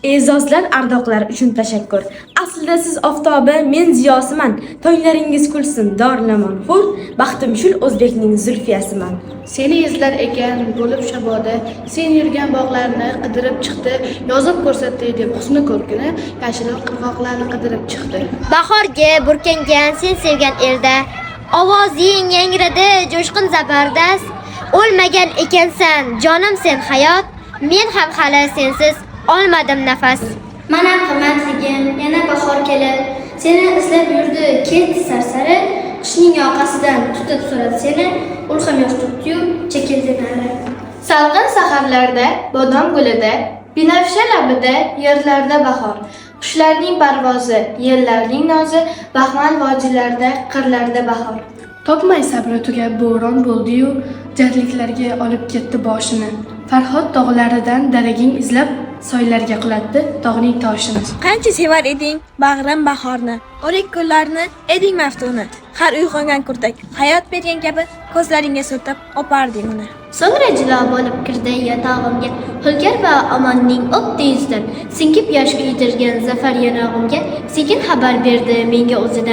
E'zozlar, ardoqlar uchun tashakkur. Aslida siz oftobi, men ziyosiman. Tonglaringiz kulsin, dorlamon xur. Baxtim shul o'zbekning Zulfiyasiman. Seni izlar ekan bo'lib shaboda, sen yurgan bog'larni qidirib chiqdi, yozib ko'rsatdi deb husni ko'rkini, yashirin qirg'oqlarni qidirib chiqdi. Bahorga burkangan sen sevgan elda, ovozing yangradi jo'shqin zabardast. O'lmagan ekansan, jonim sen hayot, men ham hali sensiz olmadim nafas. Mana qimmatligim, yana bahor kelib, seni izlab yurdi, ketdi sarsari, qishning yoqasidan tutib so'radi seni, ulqam yosh tutdi-yu, chekildi nari. Salqin saharlarda, bodom gulida, binafsha labida, yerlarda bahor. Qushlarning parvozi, yellarning nozi, baxmal vodiylarda, qirlarda bahor. Topmay sabri tugab bo'ron bo'ldi-yu, jarliklarga olib ketdi boshini. Farhod tog'laridan daraging izlab soylarga qulatdi tog'ning toshini. Qancha sevar eding bag'rim bahorni, o'rik kunlarni eding maftuni. Har uyg'ongan kurtak hayot bergan kabi ko'zlaringga surtib oparding uni. So'ngra jilo bo'lib kirdi yotog'imga, Hulkar va Omonning o'tdi yuzidan, singib yosh uydirgan zafar yanog'imga, sekin xabar berdi menga o'zidan.